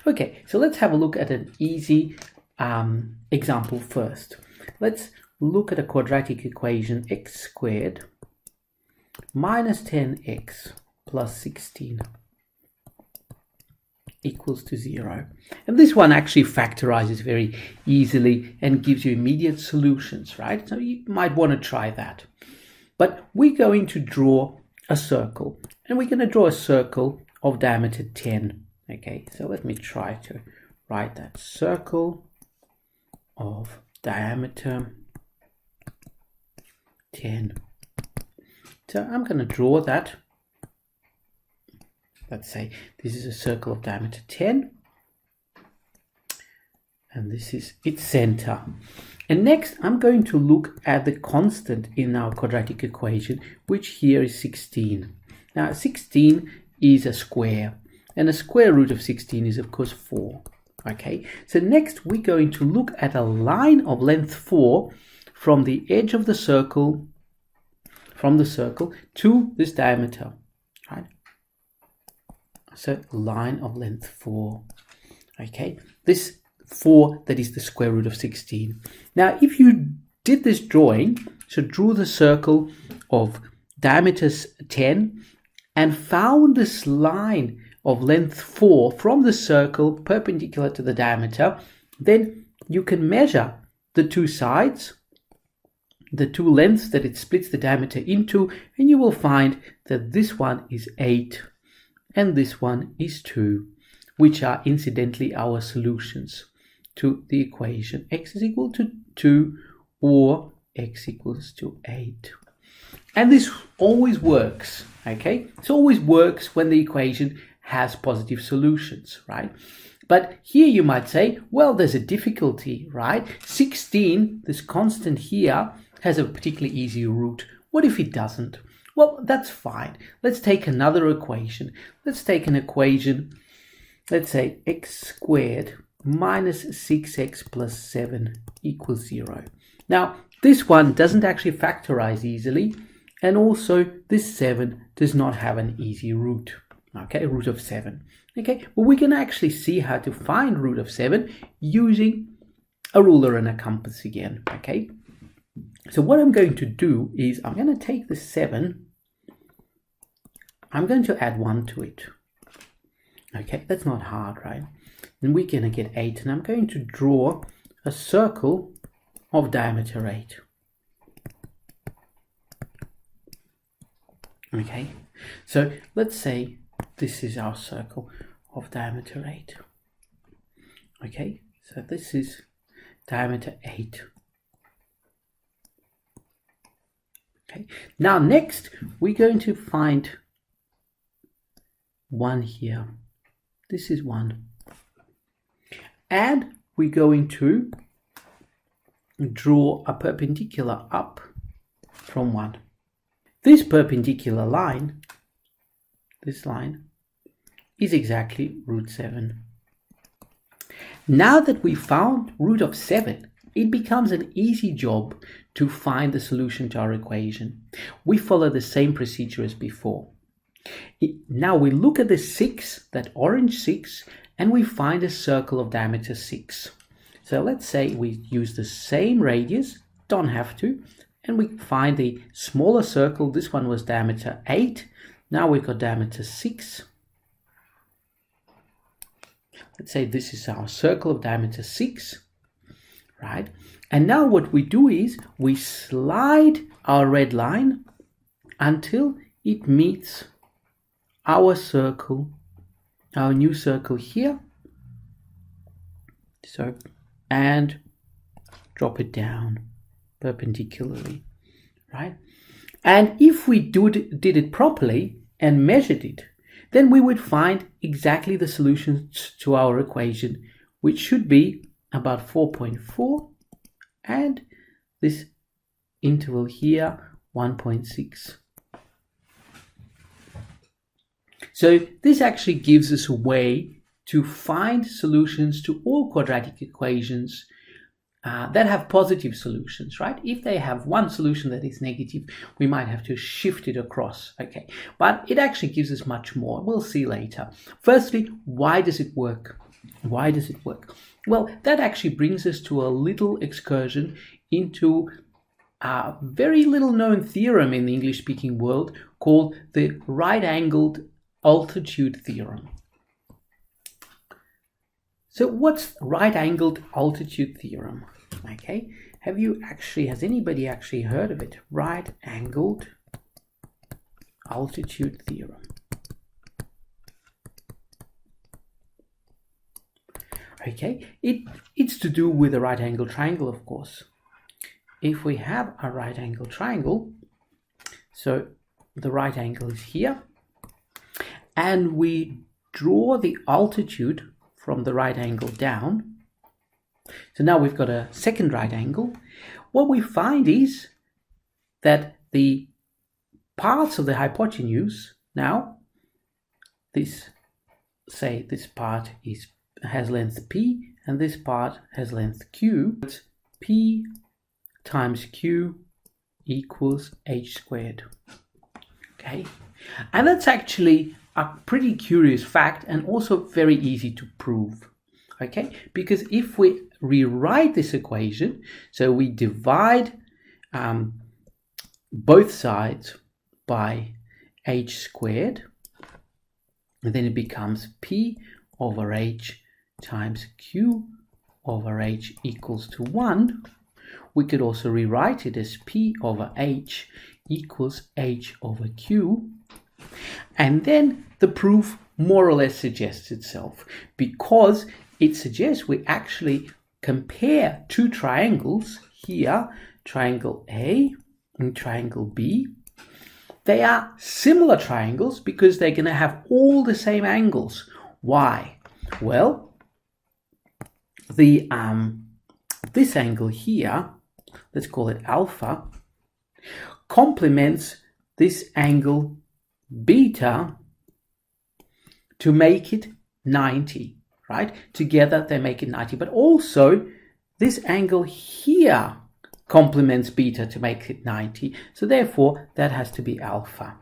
Okay, so let's have a look at an easy example first. Let's look at a quadratic equation x squared minus 10x plus 16 equals to 0. And this one actually factorizes very easily and gives you immediate solutions, right? So you might want to try that. But we're going to draw a circle, and we're going to draw a circle of diameter 10. Okay, so let me try to write that. Circle of diameter 10. So I'm going to draw that. Let's say this is a circle of diameter 10, and this is its center. And next I'm going to look at the constant in our quadratic equation, which here is 16. Now 16 is a square, and the square root of 16 is of course 4. Okay, so next we're going to look at a line of length 4 from the edge of the circle, to this diameter, right? So line of length 4. Okay, this 4, that is the square root of 16. Now if you did this drawing, so drew the circle of diameter 10 and found this line of length 4 from the circle perpendicular to the diameter, then you can measure the two sides, the two lengths that it splits the diameter into, and you will find that this one is 8 and this one is 2, which are incidentally our solutions to the equation x is equal to 2 or x equals to 8. And this always works, okay? It always works when the equation has positive solutions, right? But here you might say, well, there's a difficulty, right? 16, this constant here, has a particularly easy root. What if it doesn't? Well, that's fine. Let's take another equation. Let's take an equation, let's say x squared minus 6x plus 7 equals 0. Now, this one doesn't actually factorize easily, and also this 7 does not have an easy root, okay, root of 7. Okay, well, we can actually see how to find root of 7 using a ruler and a compass again, okay? So what I'm going to do is I'm going to take the 7, I'm going to add 1 to it. Okay, that's not hard, right? Then we're going to get 8, and I'm going to draw a circle of diameter 8. Okay, so let's say this is our circle of diameter 8. Okay, so this is diameter 8. Okay, now next we're going to find 1 here. This is 1. And we're going to draw a perpendicular up from 1. This perpendicular line, this line, is exactly root 7. Now that we found root of 7, it becomes an easy job to find the solution to our equation. We follow the same procedure as before. Now we look at the 6, that orange 6, and we find a circle of diameter 6. So let's say we use the same radius, don't have to, and we find the smaller circle. This one was diameter 8. Now we've got diameter 6. Let's say this is our circle of diameter 6, right? And now what we do is we slide our red line until it meets our circle, our new circle here. So, and drop it down perpendicularly, right? And if we did it properly and measured it, then we would find exactly the solutions to our equation, which should be about 4.4, and this interval here 1.6. So this actually gives us a way to find solutions to all quadratic equations that have positive solutions, right? If they have one solution that is negative, we might have to shift it across, okay? But it actually gives us much more. We'll see later. Firstly, why does it work? Why does it work? Well, that actually brings us to a little excursion into a very little known theorem in the English-speaking world called the Right Angled Altitude Theorem. So what's Right Angled Altitude Theorem? Okay, has anybody actually heard of it? Right Angled Altitude Theorem. Okay, it's to do with a right angle triangle, of course. If we have a right angle triangle, so the right angle is here, and we draw the altitude from the right angle down. So now we've got a second right angle. What we find is that the parts of the hypotenuse, now this part has length p and this part has length q. It's p times q equals h squared. Okay, and that's actually a pretty curious fact and also very easy to prove. Okay, because if we rewrite this equation, so we divide both sides by h squared, and then it becomes p over h times q over h equals to 1. We could also rewrite it as p over h equals h over q. And then the proof more or less suggests itself, because it suggests we actually compare two triangles here, triangle A and triangle B. They are similar triangles because they're going to have all the same angles. Why? Well, this angle here, let's call it alpha, complements this angle beta to make it 90, right? Together they make it 90, but also this angle here complements beta to make it 90. So therefore that has to be alpha,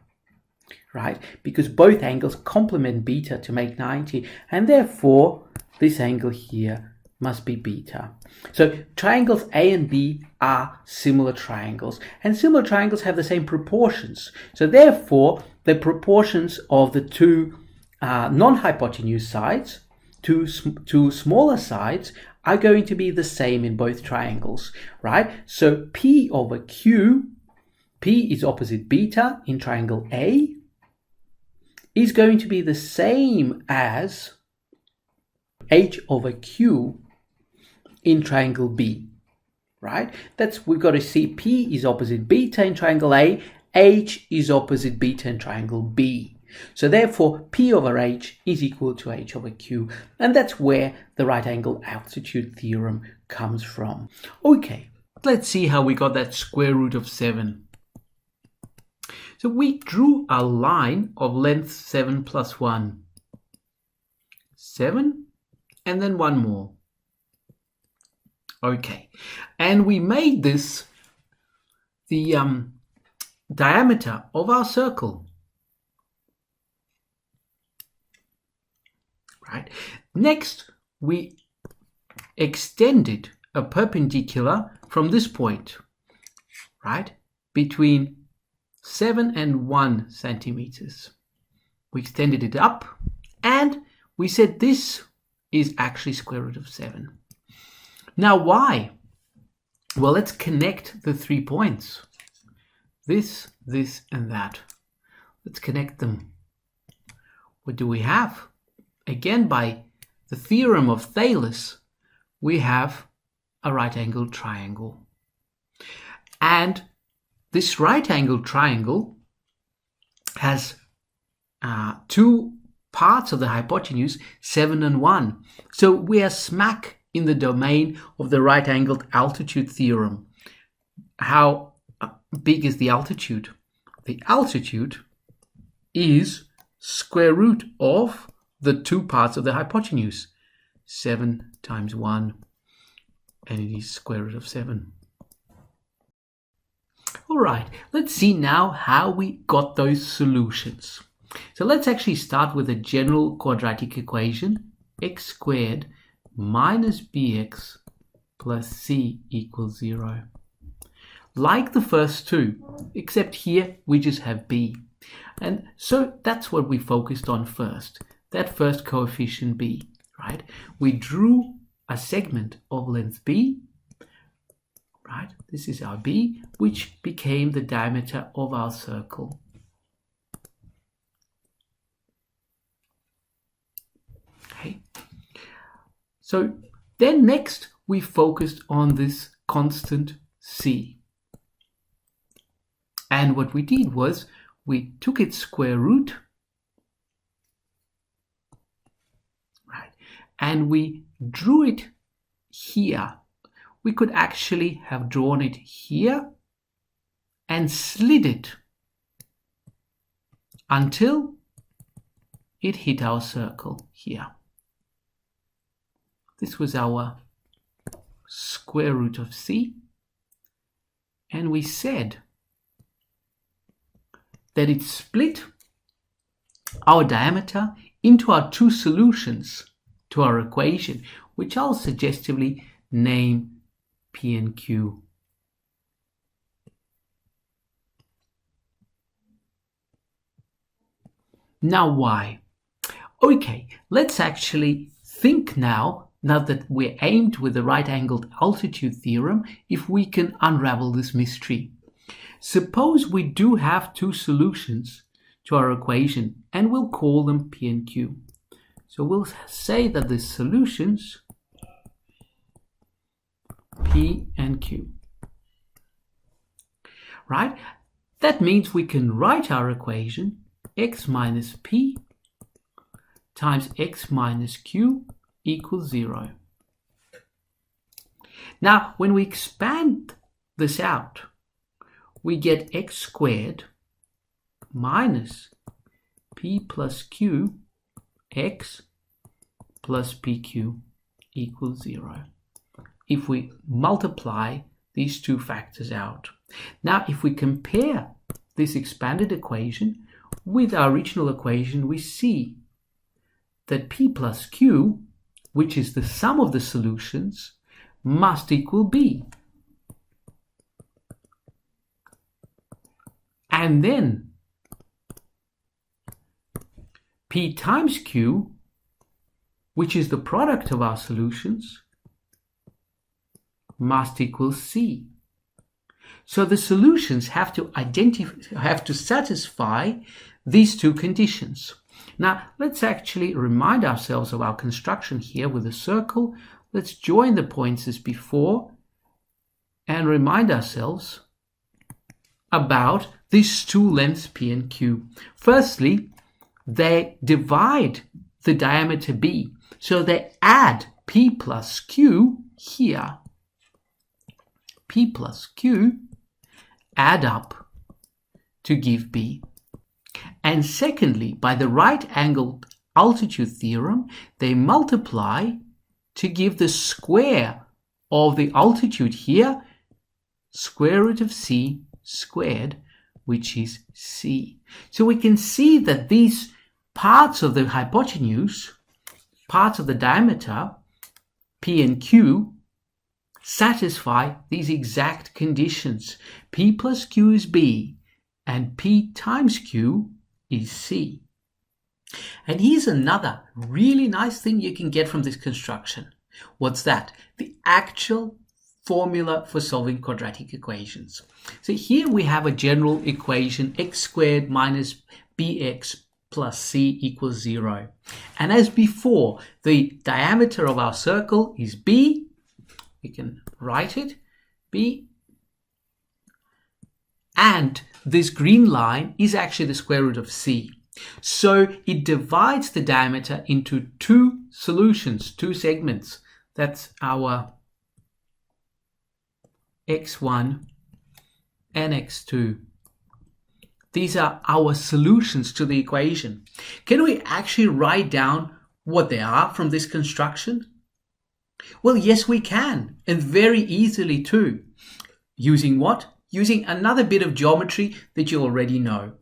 right? Because both angles complement beta to make 90, and therefore this angle here must be beta. So triangles A and B are similar triangles, and similar triangles have the same proportions. So therefore the proportions of the two non-hypotenuse sides, two smaller sides, are going to be the same in both triangles, right? So P over Q, P is opposite beta in triangle A, is going to be the same as H over Q in triangle B, right? We've got to see P is opposite beta in triangle A, H is opposite beta in triangle B. So therefore P over H is equal to H over Q, and that's where the right angle altitude theorem comes from. Okay, let's see how we got that square root of 7. So we drew a line of length 7 plus 1. 7 and then one more. Okay, and we made this the diameter of our circle. Right. Next, we extended a perpendicular from this point, right, between 7 and 1 centimeters. We extended it up, and we said this is actually square root of 7. Now, why? Well, let's connect the 3 points. This, and that. Let's connect them. What do we have? Again, by the theorem of Thales, we have a right-angled triangle. And this right-angled triangle has two parts of the hypotenuse, 7 and 1. So we are smack in the domain of the right-angled altitude theorem. How big is the altitude? The altitude is square root of the two parts of the hypotenuse. 7 times 1, and it is square root of 7. All right, let's see now how we got those solutions. So let's actually start with a general quadratic equation. x squared minus bx plus c equals 0. Like the first two, except here we just have b. And so that's what we focused on first, that first coefficient b, right? We drew a segment of length b, right? This is our b, which became the diameter of our circle. Okay. So then next we focused on this constant c. And what we did was we took its square root, right, and we drew it here. We could actually have drawn it here and slid it until it hit our circle here. This was our square root of c, and we said that it split our diameter into our two solutions to our equation, which I'll suggestively name P and Q. Now why? Okay, let's actually think now that we're aimed with the right angled altitude theorem, if we can unravel this mystery. Suppose we do have two solutions to our equation, and we'll call them P and Q. So we'll say that the solutions P and Q. Right? That means we can write our equation x minus P times x minus Q equals 0. Now, when we expand this out, we get x squared minus P plus Q x plus PQ equals 0. If we multiply these two factors out. Now, if we compare this expanded equation with our original equation, we see that P plus Q, which is the sum of the solutions, must equal B. And then P times Q, which is the product of our solutions, must equal C. So the solutions have to satisfy these two conditions. Now let's actually remind ourselves of our construction here with a circle. Let's join the points as before and remind ourselves about these two lengths P and Q. Firstly, they divide the diameter B, so they add P plus Q here. P plus Q add up to give B. And secondly, by the right angled altitude theorem, they multiply to give the square of the altitude here, square root of C squared, which is C. So we can see that these parts of the hypotenuse, parts of the diameter, P and Q, satisfy these exact conditions. P plus Q is B, and P times Q is C. And here's another really nice thing you can get from this construction. What's that? The actual formula for solving quadratic equations. So here we have a general equation, x squared minus bx plus c equals 0. And as before, the diameter of our circle is B. We can write it, B. And this green line is actually the square root of C. So it divides the diameter into two solutions, two segments. That's our x1 and x2. These are our solutions to the equation. Can we actually write down what they are from this construction? Well, yes, we can, and very easily too. Using what? Using another bit of geometry that you already know.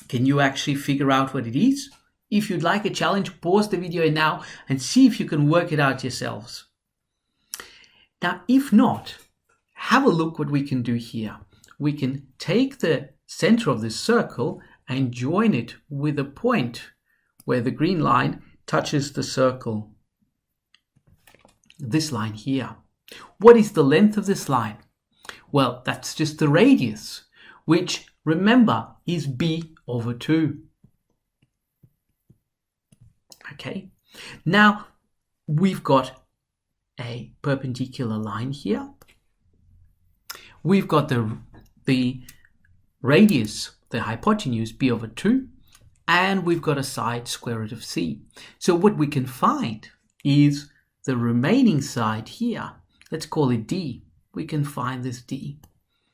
Can you actually figure out what it is? If you'd like a challenge, pause the video now and see if you can work it out yourselves. Now, if not, have a look what we can do here. We can take the center of this circle and join it with a point where the green line touches the circle. This line here. What is the length of this line? Well, that's just the radius, which, remember, is b over 2. Okay, now we've got a perpendicular line here. We've got the radius, the hypotenuse, b over 2, and we've got a side square root of c. So what we can find is the remaining side here. Let's call it d. We can find this d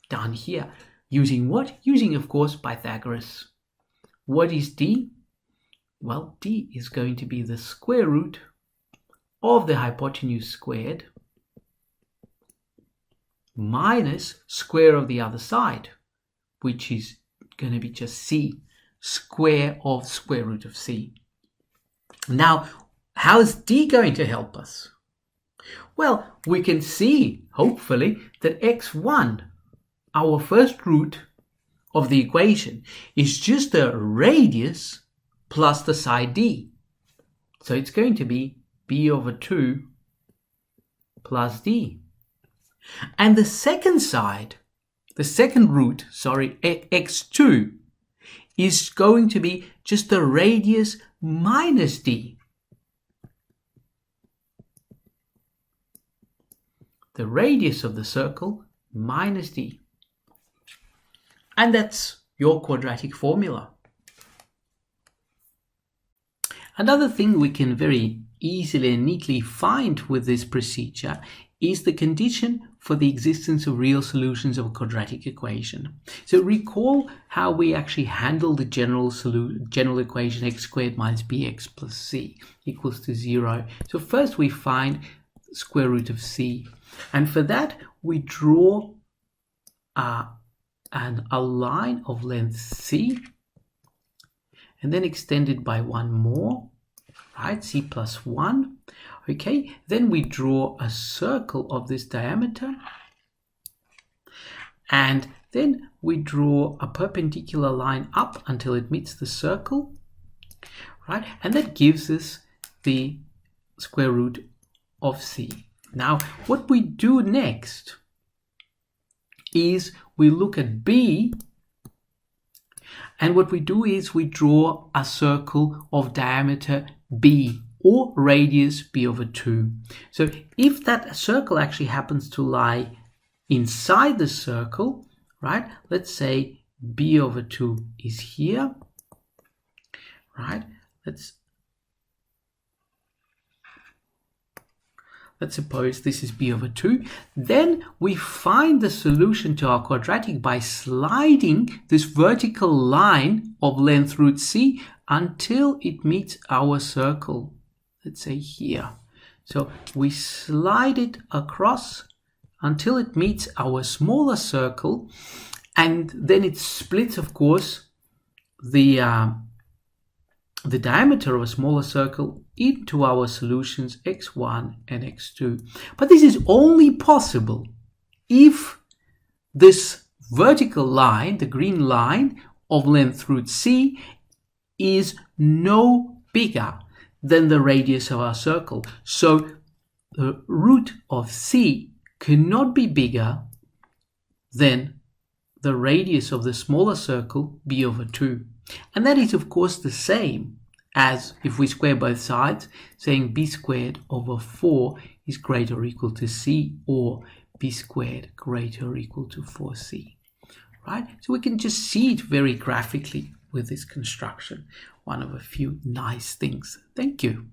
down here. Using what? Using, of course, Pythagoras. What is d? Well, d is going to be the square root of the hypotenuse squared minus square of the other side, which is going to be just c, square of square root of c. Now, how's d going to help us? Well, we can see, hopefully, that x1, our first root of the equation, is just the radius plus the side d. So it's going to be b over 2 plus d. And the second side, the second root, x2, is going to be just the radius minus d. The radius of the circle minus d. And that's your quadratic formula. Another thing we can very easily and neatly find with this procedure is the condition for the existence of real solutions of a quadratic equation. So recall how we actually handle the general equation x squared minus bx plus c equals to 0. So first we find the square root of c, and for that we draw a line of length c, and then extended by one more, right, c plus 1. Okay, then we draw a circle of this diameter, and then we draw a perpendicular line up until it meets the circle, right, and that gives us the square root of c. Now, what we do next is we look at b, and what we do is we draw a circle of diameter b, or radius b over 2. So if that circle actually happens to lie inside the circle, right, let's say b over 2 is here, right, let's suppose this is b over 2. Then we find the solution to our quadratic by sliding this vertical line of length root c until it meets our circle. Let's say here. So we slide it across until it meets our smaller circle, and then it splits, of course, the diameter of a smaller circle into our solutions x1 and x2. But this is only possible if this vertical line, the green line of length root c, is no bigger than the radius of our circle. So the root of c cannot be bigger than the radius of the smaller circle, b over 2. And that is, of course, the same as if we square both sides, saying b squared over 4 is greater or equal to c, or b squared greater or equal to 4c. Right? So we can just see it very graphically with this construction. One of a few nice things. Thank you.